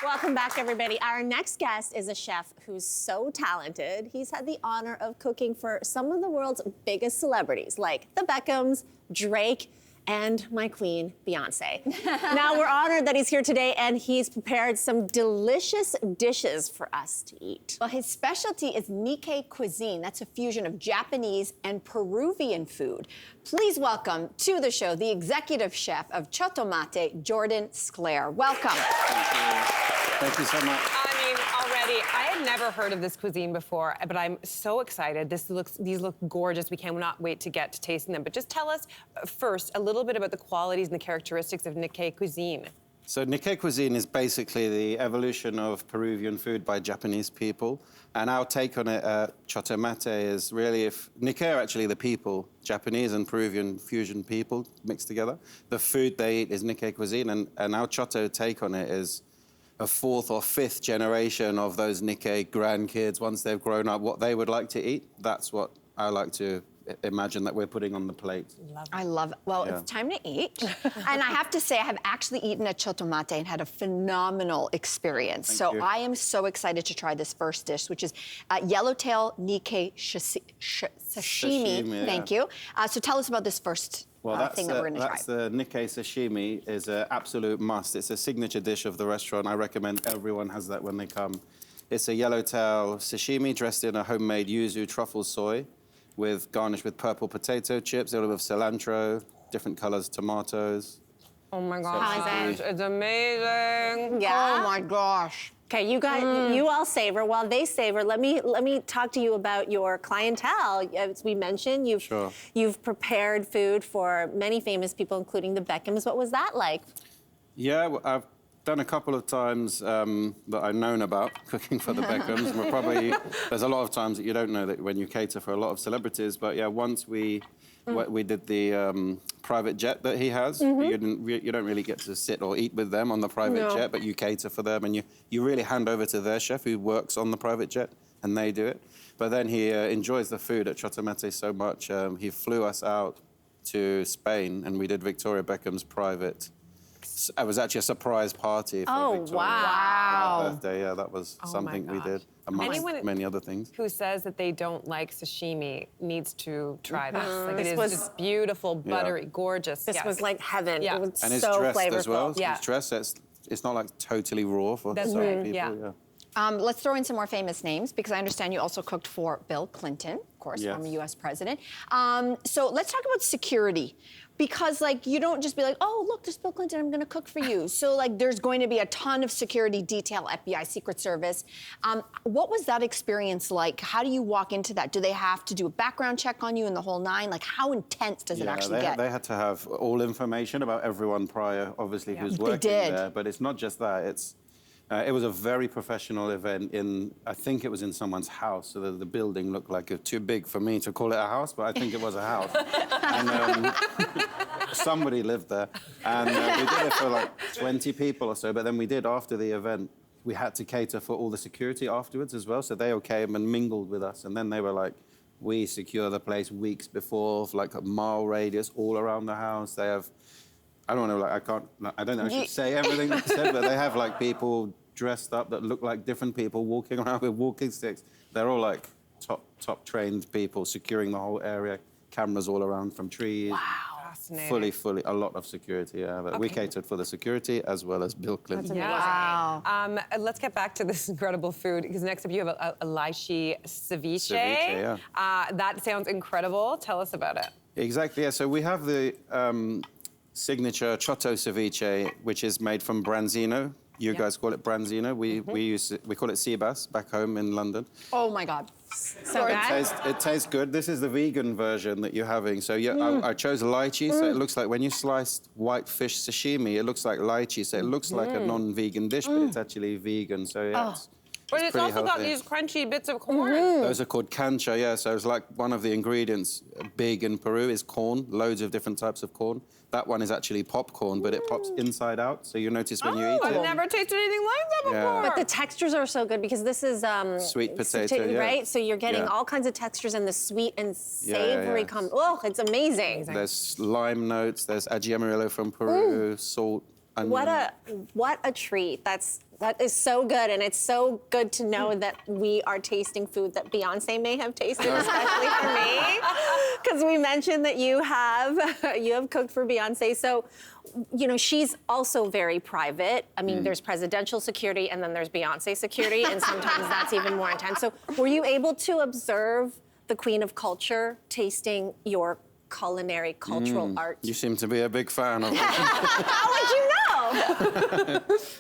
Welcome back, everybody. Our next guest is a chef who's so talented. He's had the honor of cooking for some of the world's biggest celebrities, like the Beckhams, Drake, and my queen, Beyonce. Now, we're honored that he's here today, and he's prepared some delicious dishes for us to eat. Well, his specialty is Nikkei Cuisine. That's a fusion of Japanese and Peruvian food. Please welcome to the show the executive chef of Chotomate, Jordan Sclare. Welcome. Thank you. Thank you so much. I mean, already, I had never heard of this cuisine before, but I'm so excited. These look gorgeous. We cannot wait to get to tasting them. But just tell us first a little bit about the qualities and the characteristics of Nikkei Cuisine. So Nikkei Cuisine is basically the evolution of Peruvian food by Japanese people. And our take on it at Chotomate is really, if Nikkei are actually the people, Japanese and Peruvian fusion people mixed together. The food they eat is Nikkei Cuisine, and our Choto take on it is a fourth or fifth generation of those Nikkei grandkids, once they've grown up, what they would like to eat. That's what I like to imagine that we're putting on the plate. I love it. Well, Yeah. it's time to eat. And I have to say, I have actually eaten at Chotomate and had a phenomenal experience. Thank you. I am so excited to try this first dish, which is Yellowtail Nikkei sashimi. Yeah. Thank you. So tell us about this first thing that we're going to try. That's the Nikkei sashimi is an absolute must. It's a signature dish of the restaurant. I recommend everyone has that when they come. It's a yellowtail sashimi dressed in a homemade yuzu truffle soy, garnished with purple potato chips, a little bit of cilantro, different colors tomatoes. Oh my So gosh, it's amazing. Yeah. Oh my gosh. Okay, you guys, you all savor. While they savor, let me talk to you about your clientele. As we mentioned, you've prepared food for many famous people, including the Beckhams. What was that like? Yeah, well, I've done a couple of times that I've known about cooking for the Beckhams. There's a lot of times that you don't know that when you cater for a lot of celebrities. But yeah, once we did the private jet that he has. You don't really get to sit or eat with them on the private jet, but you cater for them, and you really hand over to their chef who works on the private jet, and they do it. But then he enjoys the food at Chotomate so much. He flew us out to Spain, and we did Victoria Beckham's private. It was actually a surprise party for Victoria's birthday. Yeah, that was something we did, amongst many other things. Who says that they don't like sashimi needs to try this. Like, it is just beautiful, buttery, gorgeous. This was like heaven. Yeah. It was And it's so dressed flavorful. as well. Yeah. It's dressed. It's not like totally raw for That's some right, people. yeah. Let's throw in some more famous names, because I understand you also cooked for Bill Clinton, of course, Yes. former U.S. president. So let's talk about security, because like you don't just be like, oh, look, there's Bill Clinton, I'm going to cook for you. So like there's going to be a ton of security detail, FBI, Secret Service. What was that experience like? How do you walk into that? Do they have to do a background check on you and the whole nine? Like how intense does it actually get? They had to have all information about everyone prior, obviously, who's working there. But it's not just that. It was a very professional event I think it was in someone's house, so the building looked like it was too big for me to call it a house, but I think it was a house. And somebody lived there. And we did it for like 20 people or so, but then we did after the event. We had to cater for all the security afterwards as well, so they all came and mingled with us, and then they were like, we secure the place weeks before, like a mile radius all around the house. They have, I don't know, like I don't know, I should say everything they said, but they have like people dressed up that look like different people walking around with walking sticks. They're all like top trained people securing the whole area, cameras all around from trees. Wow. Fascinating. Fully, a lot of security, yeah. But we catered for the security as well as Bill Clinton. Wow. Let's get back to this incredible food, because next up you have a lychee ceviche. Ceviche, yeah. That sounds incredible. Tell us about it. Exactly, yeah. So we have the signature Choto ceviche, which is made from branzino. You guys call it branzino. We call it sea bass back home in London. Oh my God. So It tastes good. This is the vegan version that you're having. So I chose lychee, so it looks like when you slice white fish sashimi, it looks like lychee. So it looks like a non-vegan dish, but it's actually vegan. So yeah, But it's pretty also got healthy. these crunchy bits of corn. Those are called cancha, yeah. So it's like one of the ingredients big in Peru is corn, loads of different types of corn. That one is actually popcorn, but it pops inside out. So you notice when you eat I've it. never tasted anything like that before. But the textures are so good, because this is Sweet potato, yeah. right? So you're getting all kinds of textures, and the sweet and savory come. Oh, it's amazing. There's lime notes, there's ají amarillo from Peru, salt, What a treat. That is so good, and it's so good to know that we are tasting food that Beyonce may have tasted, especially for me, because we mentioned that you have cooked for Beyonce. So, you know, she's also very private. I mean, there's presidential security, and then there's Beyonce security, and sometimes that's even more intense. So, were you able to observe the Queen of Culture tasting your culinary cultural art? You seem to be a big fan of it. How would you know?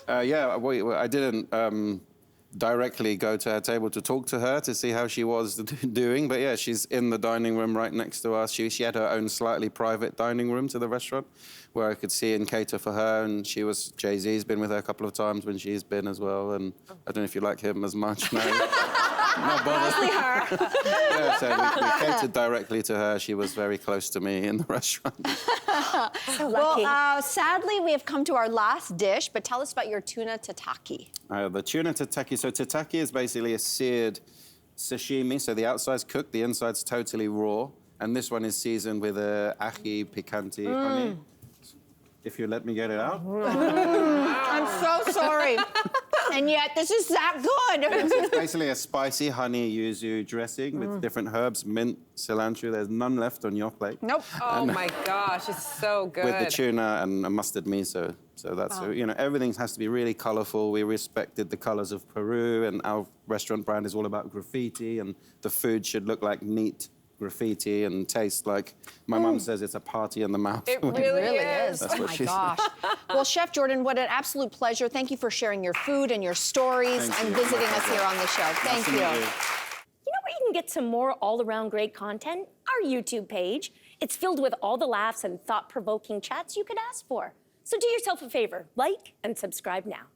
I didn't directly go to her table to talk to her to see how she was doing, but yeah, she's in the dining room right next to us. She had her own slightly private dining room to the restaurant where I could see and cater for her, and Jay-Z's been with her a couple of times when she's been as well, and I don't know if you like him as much, no. Not Mostly her. Yeah, so we catered directly to her. She was very close to me in the restaurant. So lucky. Well, sadly, we have come to our last dish, but tell us about your tuna tataki. The tuna tataki. So tataki is basically a seared sashimi. So the outside's cooked, the inside's totally raw. And this one is seasoned with ají picante honey. If you let me get it out. I'm so sorry. And yet, this is that good. It's basically a spicy honey yuzu dressing with different herbs, mint, cilantro. There's none left on your plate. Nope. Oh my gosh, it's so good. With the tuna and a mustard miso. So that's, you know, everything has to be really colorful. We respected the colors of Peru, and our restaurant brand is all about graffiti, and the food should look like neat graffiti and taste like, my mum says it's a party in the mouth. It really is. That's Oh what my she gosh. Well, Chef Jordan, what an absolute pleasure. Thank you for sharing your food and your stories Thank and you. visiting My us pleasure. here on the show. Thank Nice to you. meet You know where you can get some more all-around great content? Our YouTube page. It's filled with all the laughs and thought-provoking chats you could ask for. So do yourself a favor, like and subscribe now.